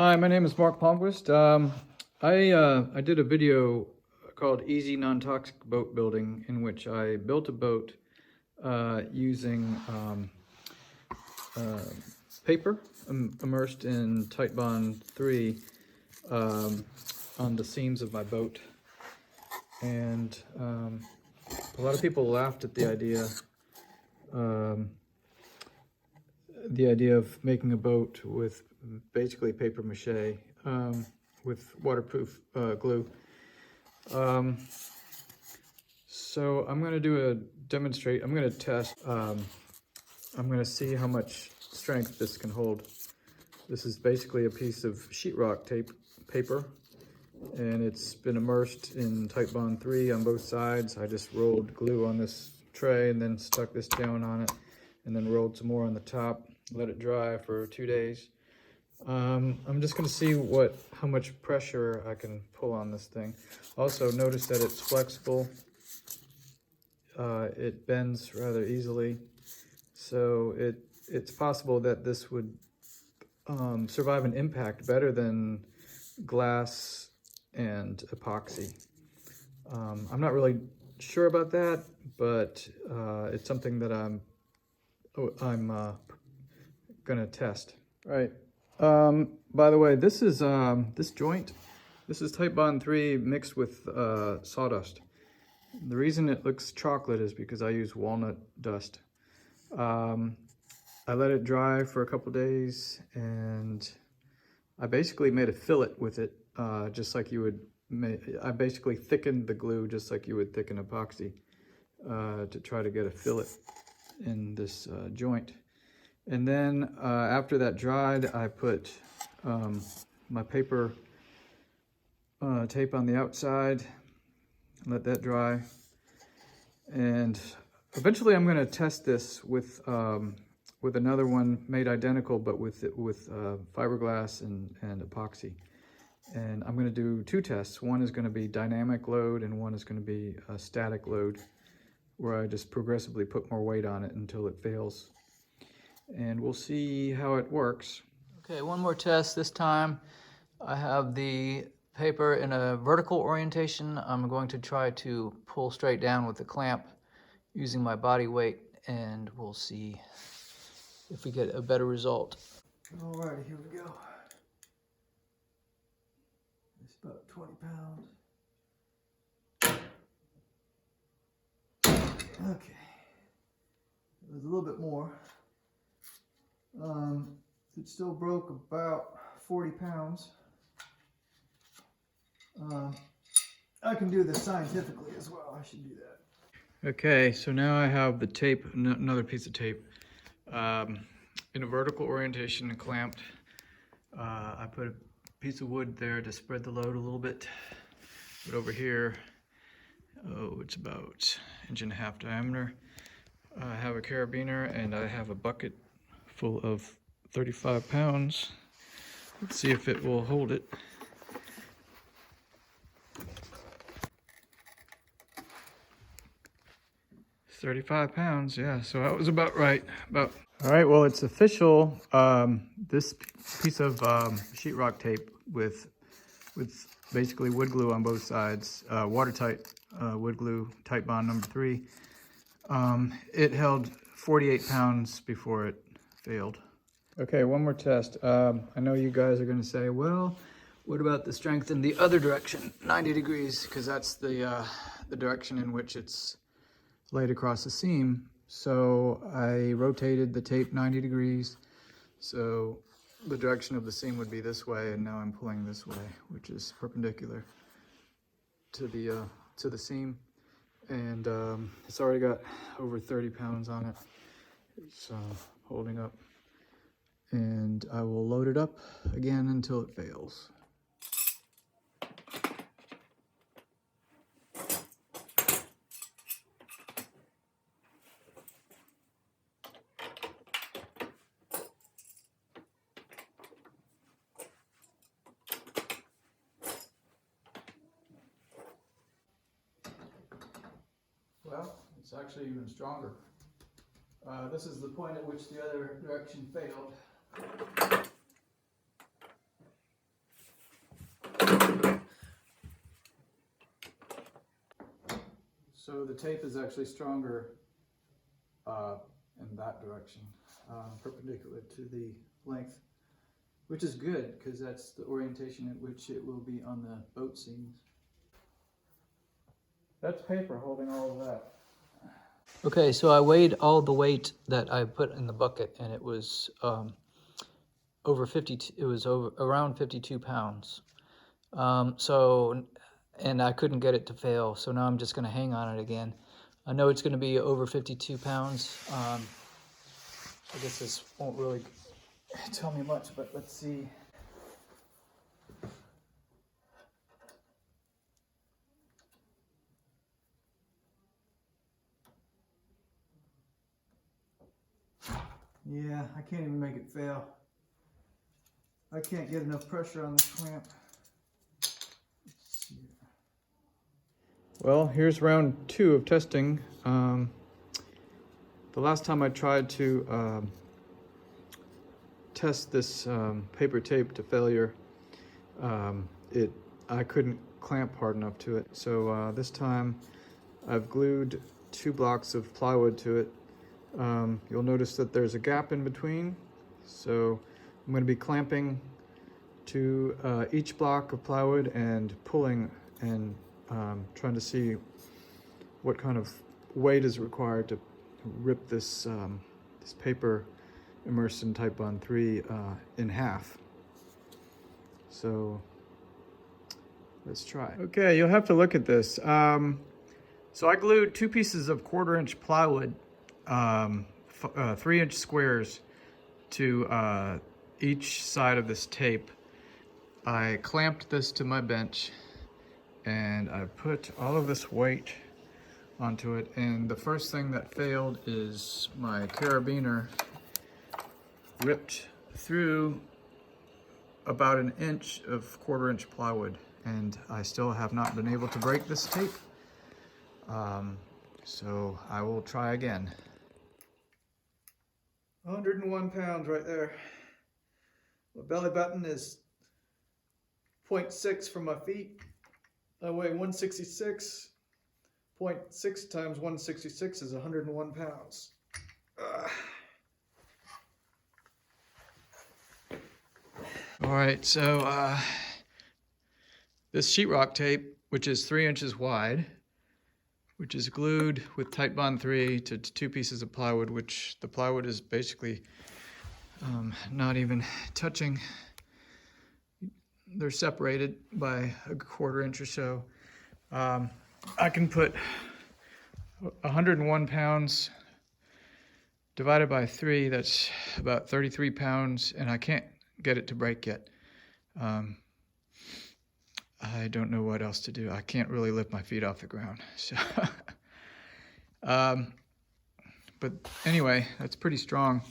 Hi, my name is Mark Palmquist. I did a video called Easy Non-Toxic Boat Building, in which I built a boat using uh, paper immersed in Titebond 3 on the seams of my boat. And a lot of people laughed at um, the idea of making a boat with basically paper mache with waterproof glue. So I'm going to do a demonstrate. I'm going to test. I'm going to see how much strength this can hold. This is basically a piece of sheetrock paper, and it's been immersed in Titebond 3 on both sides. I just rolled glue on this tray and then stuck this down on it, and then rolled some more on the top. Let it dry for 2 days. I'm just going to see how much pressure I can pull on this thing. Also, notice that it's flexible. It bends rather easily, so it's possible that this would survive an impact better than glass and epoxy. I'm not really sure about that, but it's something that I'm gonna test. Right. By the way, this is this joint. This is Titebond 3 mixed with sawdust. The reason it looks chocolate is because I use walnut dust. I let it dry for a couple days, and I basically made a fillet with it, just like you would I basically thickened the glue just like you would thicken epoxy to try to get a fillet in this joint. And then after that dried, I put my paper tape on the outside, let that dry. And eventually I'm going to test this with another one made identical, but with fiberglass and epoxy. And I'm going to do 2 tests. One is going to be dynamic load, and one is going to be a static load, where I just progressively put more weight on it until it fails. And we'll see how it works. Okay, one more test. This time I have the paper in a vertical orientation. I'm going to try to pull straight down with the clamp using my body weight, and we'll see if we get a better result. Alrighty, here we go. It's about 20 pounds. Okay. It was a little bit more. It still broke about 40 pounds. I can do this scientifically as well. I should do that. Okay, so now I have the tape, another piece of tape, in a vertical orientation and clamped. I put a piece of wood there to spread the load a little bit. But over here, it's about 1.5 inch diameter. I have a carabiner, and I have a bucket full of 35 pounds. Let's see if it will hold it. It's 35 pounds, yeah, so that was about right. All right, well, it's official. This piece of sheetrock tape with basically wood glue on both sides, watertight wood glue, Titebond number 3. It held 48 pounds before it failed. Okay, one more test. I know you guys are going to say, well, what about the strength in the other direction, 90 degrees, because that's the direction in which it's laid across the seam. So I rotated the tape 90 degrees, so the direction of the seam would be this way, and now I'm pulling this way, which is perpendicular to the seam. And it's already got over 30 pounds on it. It's holding up. And I will load it up again until it fails. Well, it's actually even stronger. This is the point at which the other direction failed. So the tape is actually stronger in that direction, perpendicular to the length, which is good because that's the orientation at which it will be on the boat seams. That's paper holding all of that. Okay, so I weighed all the weight that I put in the bucket, and it was over 50. It was around 52 pounds. And I couldn't get it to fail, so now I'm just going to hang on it again. I know it's going to be over 52 pounds. I guess this won't really tell me much, but let's see. Yeah, I can't even make it fail. I can't get enough pressure on this clamp. Let's see. Well, here's round 2 of testing. The last time I tried to test this paper tape to failure, I couldn't clamp hard enough to it. So this time I've glued 2 blocks of plywood to it. You'll notice that there's a gap in between, so I'm going to be clamping to each block of plywood and pulling and trying to see what kind of weight is required to rip this this paper immersed in Type Bond 3 in half. So let's try. Okay, you'll have to look at this. So I glued 2 pieces of 1/4-inch plywood, 3-inch squares, to each side of this tape. I clamped this to my bench and I put all of this weight onto it, and the first thing that failed is my carabiner ripped through about 1 inch of 1/4-inch plywood, and I still have not been able to break this tape. So I will try again. 101 pounds right there. My belly button is 0.6 from my feet. I weigh 166. 0.6 times 166 is 101 pounds. All right, so this sheetrock tape, which is 3 inches wide, which is glued with Type Bond 3 to 2 pieces of plywood, which the plywood is basically not even touching. They're separated by a 1/4 inch or so. I can put 101 pounds divided by 3, that's about 33 pounds, and I can't get it to break yet. I don't know what else to do. I can't really lift my feet off the ground. So, but anyway, that's pretty strong.